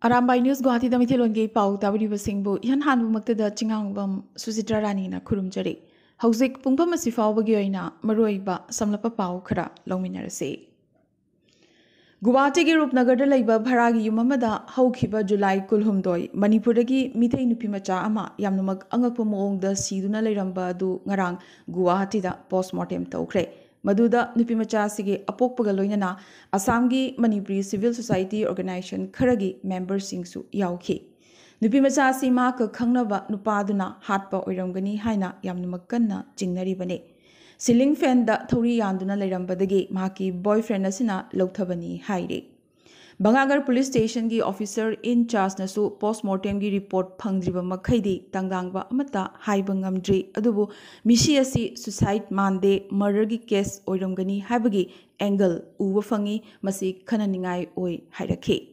Arambai News Guwahati da Mithilonge Pau Tabri Singbu Yan Hanbu Makta Chingangbam Susitra Rani na Kurumjari. Hauzik Pungpa Masifau Bagyoina Maroiba Samlapa Pau Kara Lominarase. Guwahati Rup Nagar Laiba Bharagi Yumamada Haukiba July Kulhumdoi Manipuragi Mite Nupimacha Ama Yamnamak Angapumong the Siduna Leramba du Ngarang Guwahati da postmortem Tokre. Maduda Nupimacha Sige Apokpaga Loinana Assamgi Manipuri Civil Society Organization Kharagi members Singsu Yauki. Nupimacha Sima ka Kangnava Nupaduna Hatpa Oiramgani Haina Yamnumakana Jingnaribane. Ceiling fan da Tori Yanduna Lerambadagi Maki boyfriend Asina Loktabani Haide. Bangagar Police Station ki officer in charge nasu postmortem ki report phangdriba makhaidi tangdangba amata haibangamdri adubu misi asi suicide mande murder ki case oiramgani haibagi angle uwa phangi masi khananingai oi hairakhe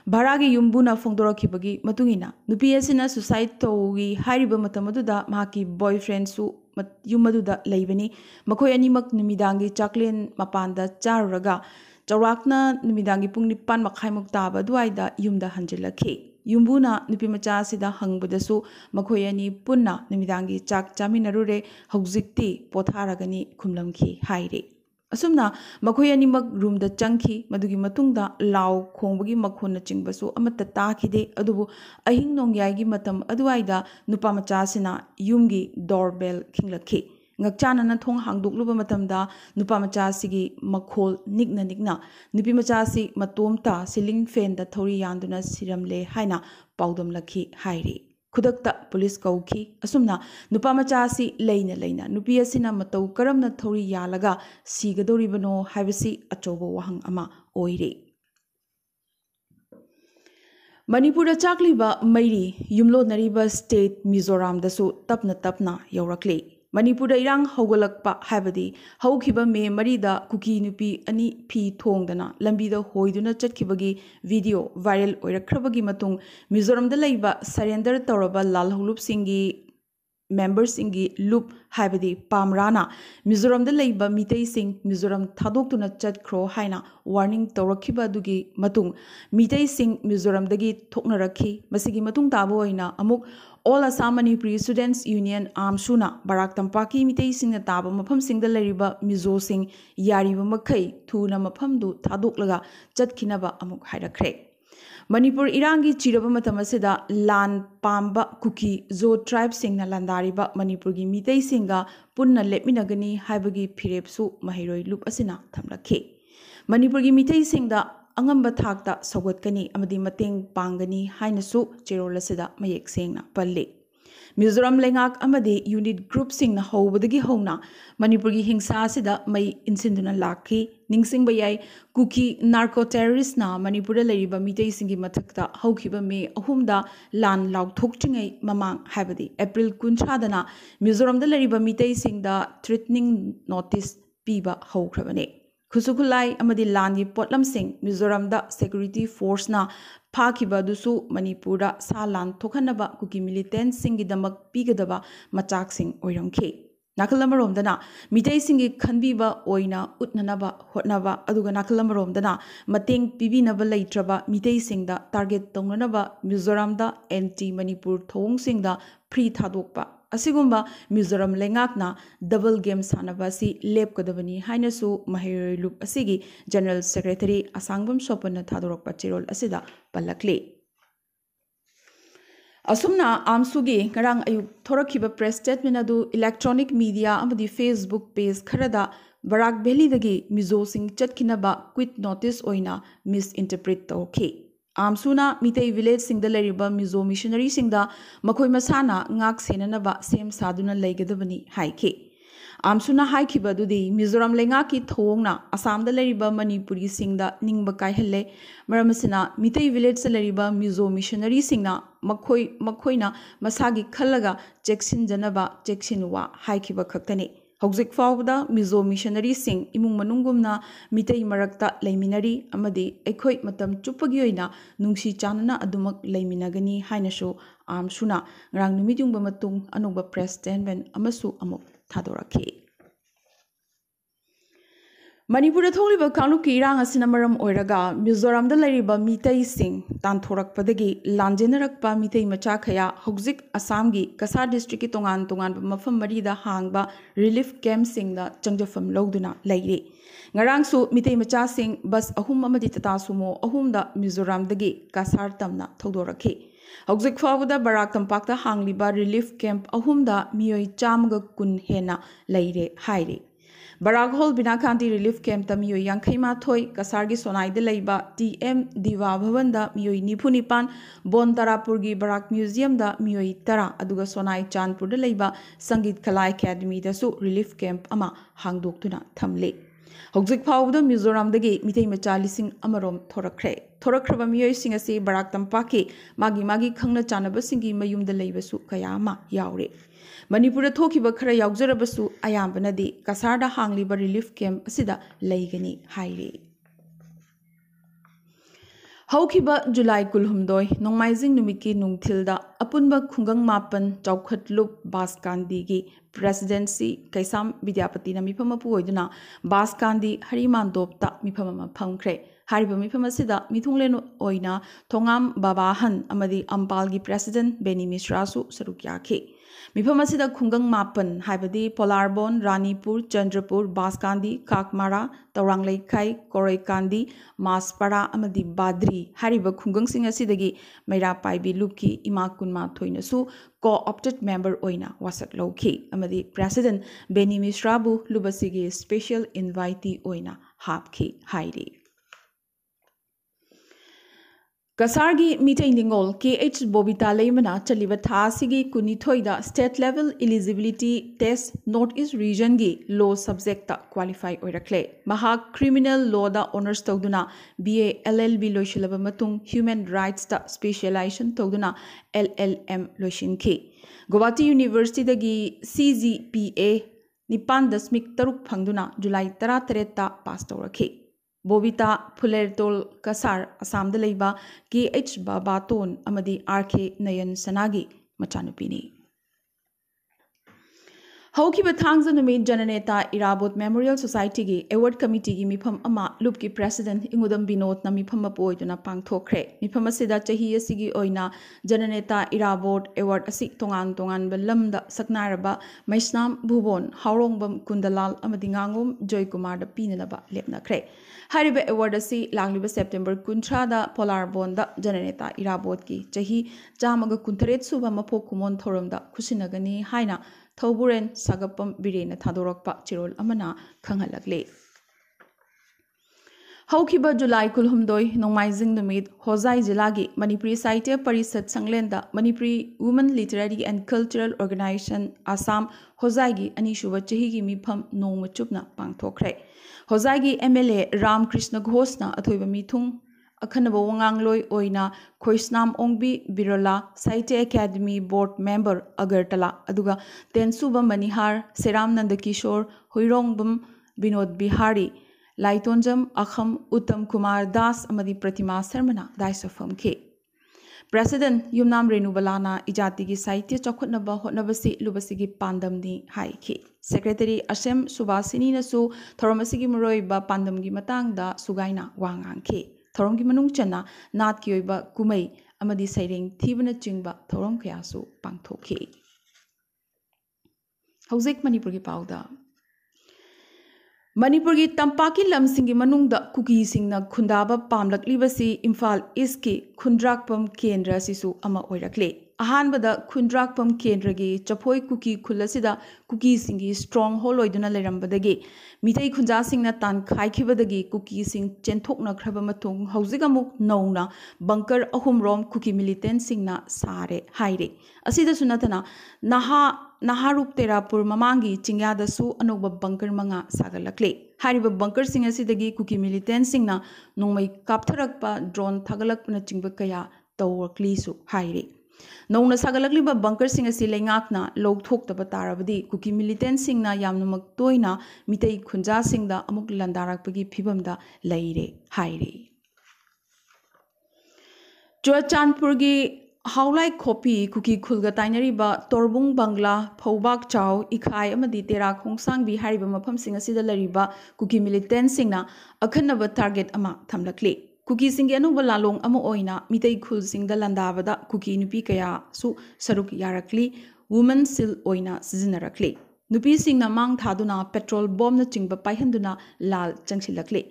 Bharagi yumbuna phongdorakibagi matungina nupi asina suicide togi hairiba matamaduda maki boyfriend su yumaduda leibani makhoi animak numidangi chaklen mapanda charuraga Chawrakna Numidangi Pung Nipan Makhaimuk Taba Duaida Yumda Hanjilaki. Yumbuna Nupimacha Sida Hangbudasu Makoyani Punna Numidangi Chak Chaminarure Hauzikti Potharagani Kumlamki Hairi. Asumna Makoyani Mak Room the Chunky Madugi Matunda Lau Kongbagi Makona Chingbasu Amata Takide Adubu Ahing Nongyagi Matam Aduaida Nupamachasina Yumgi Doorbell Kinglaki. Ngakchana na thong hangdukluba matamda nupamacha sigi makhol nikna nupimacha si matomta ceiling fan da thori yanduna siramle haina paudam lakhi hairi khudakta police kauki asumna nupamacha si leina nupi asina matau karamna thori yalaga sigadoribano haibasi achobo wahang ama oire Manipur chakliba mairi yumlo nariba state Mizoram dasu tapna yaurakle Manipur irang haugalakpa habadi haukiba me marida kuki nupi ani phi thongdana lambida hoiduna chatkibagi video viral oirakrabagi matung Mizoram da laiba surrender tawraba lal hulup singi members singi loop habadi pamrana Mizoram da laiba mitei sing Mizoram thadoktuna chatkro haina warning tawrakiba dugi matung mitei sing Mizoram dagi thoknarakhi masigi matung tabo oina amuk All Assam Manipuri Students Union Amsuna Barak Tampaki Mitei Sing na Taba Mapam Sing the Leriba Mizo Sing Yariba Makai Tuna Mapam du Taduklaga Jatkinaba Amuk Haidakre. Manipur Irangi Chiraba Matamasida Lan Pamba Kuki Zo Tribe Sing na Landariba Manipurgi Mitei Singa Punna Lepminagani Haibagi Pirepsu Mahiroi Loop Asina Tamlake. Manipurgi Mitei Singda Angamba Thakta Sogotkani Amadi Mateng Pangani Hainasu Cherolasida Mayek Singna Palle. Mizoram Lengak Amadi unit group sing na Hobadagi Hona Manipurgi Hingsa Sida May Insinduna Laki Ningsing Bayai Kuki narco terrorist na Manipura Leriba Mitei Singi Matakta Haukiba Me Ahumda Lan Lauk Tokchingai Mamang Habadi April Kunchadana Mizoram the Leriba Mitei Sing the threatening notice Piba Hokrabane. Kusukulai Amadi Landi Potlam Singh, Mizoram da Security Force na Pakiba Dusu Manipura Salan Tokanaba Kuki militant Singidamak Pigadaba Machak Singh Oiramke. Nakalamarom dana Mitei Singi Kanbiba Oina Utnanaba Hotnaba Aduga Nakalamarom dana Mateng Pibinaba Laitraba Mitei Singh da Target Tonganaba Mizoram da anti Manipur Thong Singh da Pre Thadokpa. Asigumba Mizoram Lengakna double game sanabasi lep kadabani hainasu Mahiroi Loop Asigi General Secretary Asangbam Sopana Thadorok Pachirol Asida Palakle. Asumna Amsugi Karang Ayuk Thorakiba press statement adu electronic media amadi Facebook page Karada Barak Belly dagi Mizo Sing Chatkinaba quit notice oina misinterpret okay. Amsuna Mitei village sing the Leriba Mizo missionary sing the Makoi Masana Ngak Senanaba same Saduna Legadabani Haike. Amsuna Haikiba Dudi Mizoram Lengaki Thongna Assam the Leriba Manipuri sing the Ningbakai Hele Maramasina Mitei village Leriba Mizo missionary singna Makoina Masagi Kalaga Jackson Janaba Jacksonwa Haikiba Kaktani. Hauzik Fawda Mizo missionary sing imung manungumna mitei marakta leiminari amadi ekhoi matam chupagi oina nungsi chanana adumak leiminagani hainasu amsuna ngrang numidungba matung anuba press statement amasu amuk thadorakhi Manipura tholiba kaluki irang asina maram oiraga Mizoram da lariba mitei sing tantorakpadagi lanjenarakpa mitei macha khaya hogzik Assam gi Kasar district ki tongan mafam marida hangba relief camp sing da changjafam loduna laire ngarang su mitei macha sing bus ahum amadi tata sumo ahum da Mizoram dagi Kasar tamna thodorakhi hogzik fawda barak tampakta hangliba relief camp ahum da miyoi chamga kun hena laire haire Barak Hall Binakanti Relief Camp Tamiyo Yankhaima Thoi Kasargi Sonai de Leiba TM Diva Bhavan da Miyoi Nipunipan Bon Tarapurgi Barak Museum da Miyoi Tara Aduga Sonai Chandpur de Leiba Sangit Kala Academy da su Relief Camp ama hangdoktuna thamle Hogzik Phawda Mizoram dagi mitei macha lising amarom thorakraba miyoi sing ase Barak Tampaki magi khangna chanaba singi mayum da leiba su kaya ma yaure Manipura thokiba khara yaujarabasu ayambanadi Kasarda hangliba relief camp asida leigani haire Haukiba July kulhumdoi nongmaizing numiki nungthilda apunba khungang mapan chawkhatlup Baskandi gi presidency Kaisam Vidyapati na mifama puoiduna Baskandi Harimandopta mifama phangkhre hariba mifama sida mithunglen oina thongam babahan amadi Ampal gi president Beni Misra su sarukyakhe Mifam asida khungang mapan haibadi Polarbon Ranipur Chandrapur Baskandi Kakmara Tauranglaikai Koraikandi Maspara amadi Badri hariba khungang sing asidagi Maira Paibi Luki Imakunma Thoinasu co-opted member oina wasak lawki amadi president Beni Misra bu lubasigi special invitee oina hapki hairi Kasargi Mitei Ningol KH Bobita Leimana Chaliba Thasigi Kunithoida State Level Eligibility Test Northeast Region gi Law Subject ta Qualify Oirakle Mahak Criminal Law da Honors Togduna BA LLB Loishilaba Matung Human Rights ta Specialization Togduna LLM Loishinki Guwahati University dagi CGPA Nipan Dasmik Taruk Phangduna July 13 ta pass tawrakhi Bobita Pulertol Kasar Assam de Leiba KH Babaton Amadi RK Nayan Sanagi Machanupini Haukiba Thangza Numi Jananeta Irabot Memorial Society gi Award Committee gi Mifam Ama Loop ki President Ingudam Binot na Mifam Apoiduna Pangthokre Mifam Asida Chahi Asigi Oina Jananeta Irabot Award Asik Tongan Balamda Saknaraba Maisnam Bhubon Haurongbam Kundalal Amadingangum Joy Kumar da Pinanaba Lepnakre Hariba Award asi Langliba September Kuntrada Polarbon da Jananeta Irabot ki Chahi Jamaga Kuntaret Suba Mapok Kumon Thorum da Kusinagani Haina Thoburen Sagapam Birena Thadorakpa Chirol Amana Kanghalakle Haukiba July Kulhumdoi Nongmaizing Numid Hozai Jilagi Manipuri Saitya Parisat Sanglenda Manipuri Women Literary and Cultural Organization Assam Hozaigi Anishuva Chahigi Mipam Nongmachupna Pangthokre Hozaigi MLA Ram Krishna Ghosna Athoiba Mithung Akhanaba Wangangloi Oina Khoisnam Ongbi Birola Saitya Academy Board Member Agartala Aduga Tensuba Manihar Seram Nandakishore Huirongbam Binod Bihari Laitonjam Akham Uttam Kumar Das Amadi Pratima Sarmana Daisafam K President Yumnam Renubalana Ijatigi Saitya Chokotnaba Hotnabasi Lubasigi Pandamni Haiki Secretary Asem Subasini Nasu Thoromasigi Muroiba Pandamgi Matangda Sugaina Wangang K Thorongi Manung Chana Nat Kyoiba Kumei Amadi Sairing Thibana Chingba Thorom Kayasu Pangthoki Hauzik Manipurgi Pauda Manipurgi Tampaki Lamsingi Manungda Kuki Singna Kundaba Pamlaklibasi Imphal Iski Kundrakpam Kendra Sisu Ama Oirakle Ahanbada Kundrakpam Kendragi Chapoi Kuki Kulasida Kuki Singi Strong Holoiduna Lerambadagi Mitei Kunja Singna Tan Kaikibadagi Kuki Sing Chentokna Krabamatung Hausigamuk Nona Bunker Ahumrom Kuki Militant Singna Sare Haire Asida Sunatana Naharup Terapur Mamangi Chingada Su Anoba Bunker Manga Sagalakle Hariba Bunker Sing Asidagi Kuki Militant Singna Nomai Kaptarakpa Drone Tagalakna Chimbakaya Tawakli Su Haire Nona Sagalakliba Bunker Sing Asilangakna Log Tok the Batarabadi Kuki Militant Singna Yamnamak Toina Mitei Kunja Singda Amuk Landarakpagi Pibamda Laire Haire Churachandpurgi Haulai Kopi, Kuki Kulga Tainariba, Torbung Bangla, Pobak Chow, Ikai, Amadi Tera, Kongsang Bi Hariba Mapam Singa Sida Lariba, Kuki Militant Singna, Akanaba target ama Tamlakli. Kuki Singano Balalong Amo Oina, Mitei Kul Sing the Landavada, Kuki Nupi Kaya, Su Saruk Yarakli, Woman Sil Oina, Sizinarakli. Nupi Sing na Mang Taduna, Petrol Bomb na Chingba Paihanduna, Lal Changsilakli.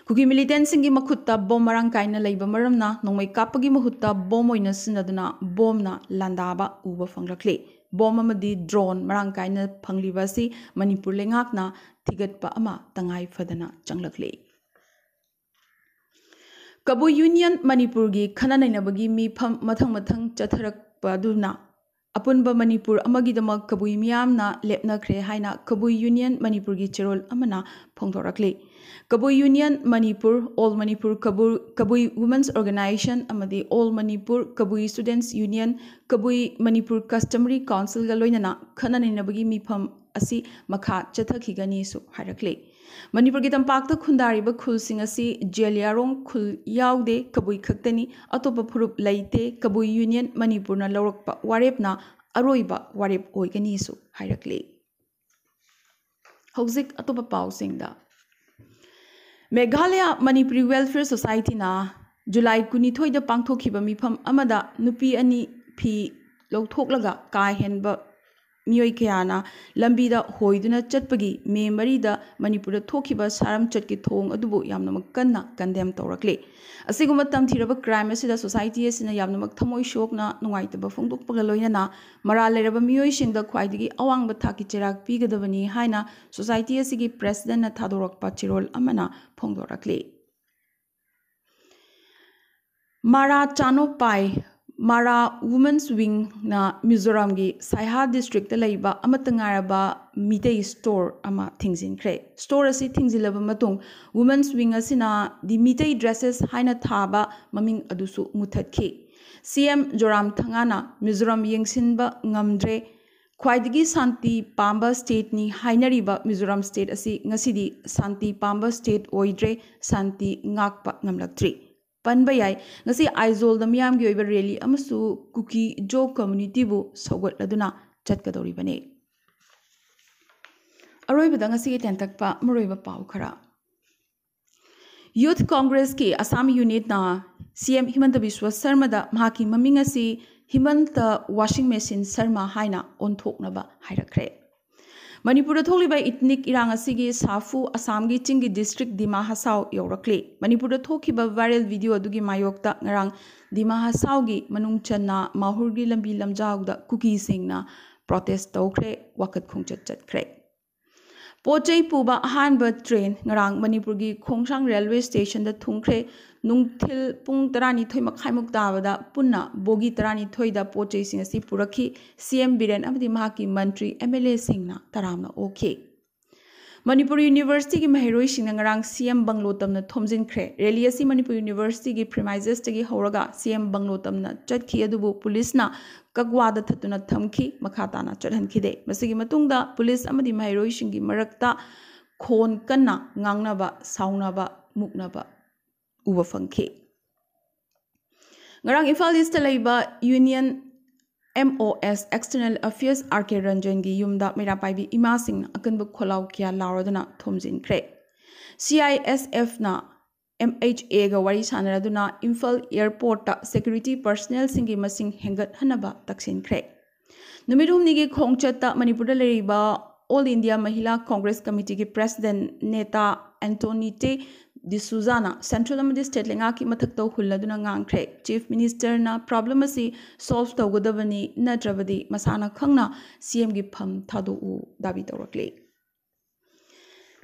Kuki militant singi makutta bom marang kaina leiba maramna nongmai kapagi mahutta bom oina sinaduna bom na landaba uba fanglakli bom amadi drone marang kaina phangliba si Manipur lengakna thigatpa ama tangai fadana changlakli Kabu Union Manipur gi khana nainabagi mi pham mathang chatharakpa duna Apunba Manipur amagidama Kabui miyamna lepna kre haina Kabui Union Manipur gi cherol amana phongdorakli Kabui Union Manipur All Manipur Kabui Women's Organization amadi All Manipur Kabui Students Union Kabui Manipur Customary Council ga loinana khana nainabagi mifam asi makha chathakigani su hairakli Manipur gi tampakta khundariba khulsing asi jeliarong khul yaude Kabui khaktani atopa phurup leite Kabui Union Manipur na lawrakpa warepna aroiba warep oigani su hairakli Hauzik atopa pausingda Meghalaya Manipuri Welfare Society na July 12 da pangthokhiba mifam amada nupi ani phi lawthoklaga ka henba miyoi kayana lambida hoiduna chatpagi me marida Manipur da thokhiba saram chatki thong adubu yamna kanna condemn tawrakle asiguma tamthiraba crime asida society asina yamna thamoi shokna nungaitaba phongdokpaga loinana mara leraba miyoi singda khwaidigi awangba thaki cherak pigadabani haina society asigi president na thadorakpa chirol amana phongdorakle Mara Chano Pai Mara Women's Wing na Mizoram gi Saiha district ta leiba amatangaraba Mitei store ama thingzin kre store asi thingzilaba matung Women's Wing asina di Mitei dresses haina thaba maming adusu muthatki CM Joram Thangana Mizoram yengsinba ngamdre Khwaidigi Santi Pamba State ni hainariba Mizoram State asi ngasidi Santi Pamba State oidre Santi ngakpa ngamlaktri Panba yai ngasi aizol da miyam gi oiba rally amasu Kuki Jo community bu sogot laduna chatkadori bane Aroiba ngasi tentakpa maroiba pau khara Youth Congress ki Assam unit na CM Himanta Biswa Sarma da mahaki maming asi Himanta washing machine Sarma haina onthoknaba hairakre Manipur tholiba ethnic irang asigi safu Assam gi chingi district Dima Hasau yorakle Manipur thokhiba viral video adugi mayokta ngarang Dima Hasau gi manung channa mahur gi lambi lamjaw da Kuki singna protest tawkhre wakat khongchat chatkre Pochai puba ahanba train ngarang Manipur gi Khongsang railway station da thungkhre nungthil pung tarani thoi makhaimuk tabada punna bogi tarani thoi da pochai sing asi purakhi CM Biren amadi mahaki mantri MLA singna taramna okay Manipur University ki mahiroi sing ngarang CM Banglo tamna thomjin khre rally asi Manipur University ki premises tagi horaga CM Banglo tamna chatkhi adubu police na kagwada thatuna thamki makhatana chadhankhide masigi matungda police amadi mahiroi sing gi marakta khon kanna ngangnaba saunaba muknaba uba fangke ngarang Imphal East laiba Union MOS External Affairs RK Ranjan gi yumda mera paibi ima sing akanba kholau kya lauraduna thomjin khre CISF na MHA ga wari sanaraduna Imphal Airport ta security personnel singi masing hengat hanaba taksin khre numirum ni gi khongchat ta Manipur da leriba All India Mahila Congress Committee ki President Neta Antonite D'Souza Central Amadi State Lenga ki mathak taw hulladuna ngangkhre Chief Minister na problem asi solve tawgadabani natrabadi masana khangna CM gi pham thadu u dabi tawrakle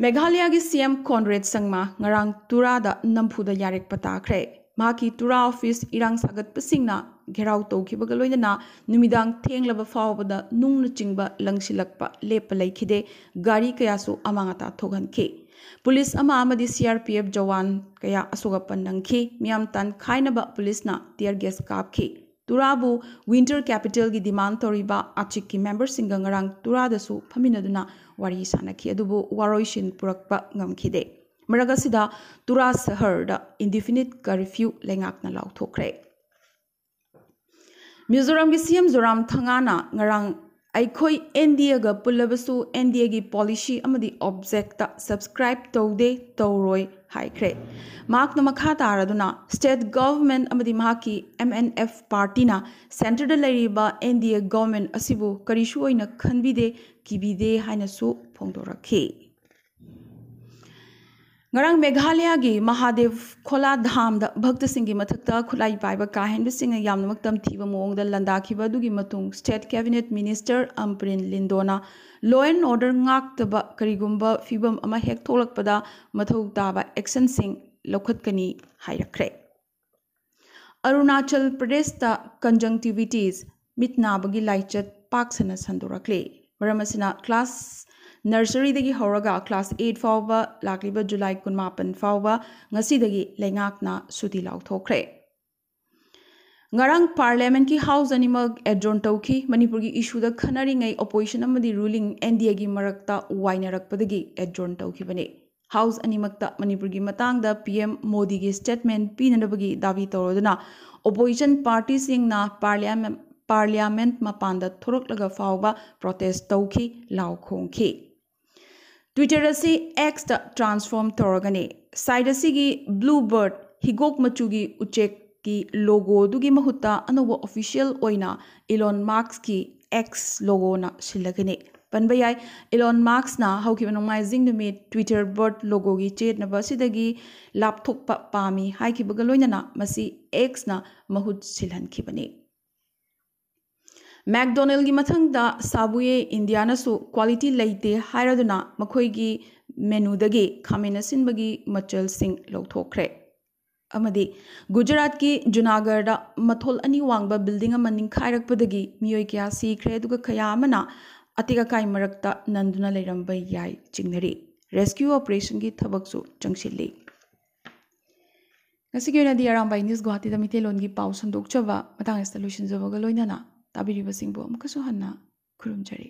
Meghalaya gi CM Conrad Sangma ngarang Turada Namphuda Yarek Patakhre Maki Tura office irang sagat pasingna gherau tawkhibaga loinana numidang thenglaba fawbada nungna chingba langsilakpa lepa laikhide gari kayasu amangata thogankhe Police ama amadi CRPF Jawan kaya asuga pandangki miyam tan khainaba police na tear gas kapki Turabu winter capital gi demand toriba achik ki member singa ngarang Turada su phaminaduna wari sanaki adubu waroishin purakpa ngamkhide Maragasida Tura Sahar da indefinite curfew lengakna lauthokre Mizoram gi CM Zoram Thangana ngarang Aikhoi NDA ga pullabasu NDA gi policy amadi object ta subscribe taude tauroi haikre. Mark na makha taraduna state government amadi mahaki MNF party na center da lairiba NDA government asibu karishu oina khanbide kibide haina su phongdorakhe. Ngarang Meghalaya gi Mahadev Khola Dham da Bhakta Singh gi mathakta khulai paiba kahenba sing yamnamak tam thiba mong da landa khiba dugi matung state cabinet minister Amprin Lindona law and order ngak taba karigumba fibam ama hek tholakpada mathau taba action sing lokhatkani hairakre. Arunachal Pradesh ta conjunctivitis mitnabagi laichat paksana sandorakle. Maramasina class Nursery dagi horaga class 8 fawba lakliba July 18 fawba ngasi dagi lengakna suti lauthokre. Ngarang parliament ki house animag adjourn tawki Manipur gi issue da khanari ngai opposition amadi ruling NDA gi marakta wainarakpadagi adjourn tawki bane. House animakta Manipur gi matang da PM Modi gi statement pinanabagi davi tawroduna opposition party sing na parliament mapanda thoroklaga fawba protest tawki lau khongki. Twitter asi X da transform toragane. Side asi gi Bluebird higok machugi uchek ki logo dugi mahutta anoba official oina Elon Musk ki X logo na silagane. Panbayai Elon Musk na haukibanongmaizing numit Twitter bird logo gi chet na basidagi laptop pa pami haiki bagaloina na masi X na mahut silhan kibane. McDonald gi mathang da Sabuye Indiana su quality laite hairaduna makhoi gi menu dagi khamena sinbagi machal sing lauthokre. Amadi Gujarat ki Junagadh da mathol ani wangba building ama ninkhairakpadagi miyoi kya sikre duga khaya amana atika kai marakta nanduna leirambai yai chingnari. Rescue operation gi thabaksu changsilli. Ngasigi na di Arambai News Guwahati da mitelon gi pau sandokchaba matang solution jabaga loinana tabiribasingbo amkasu hanna khurumjari.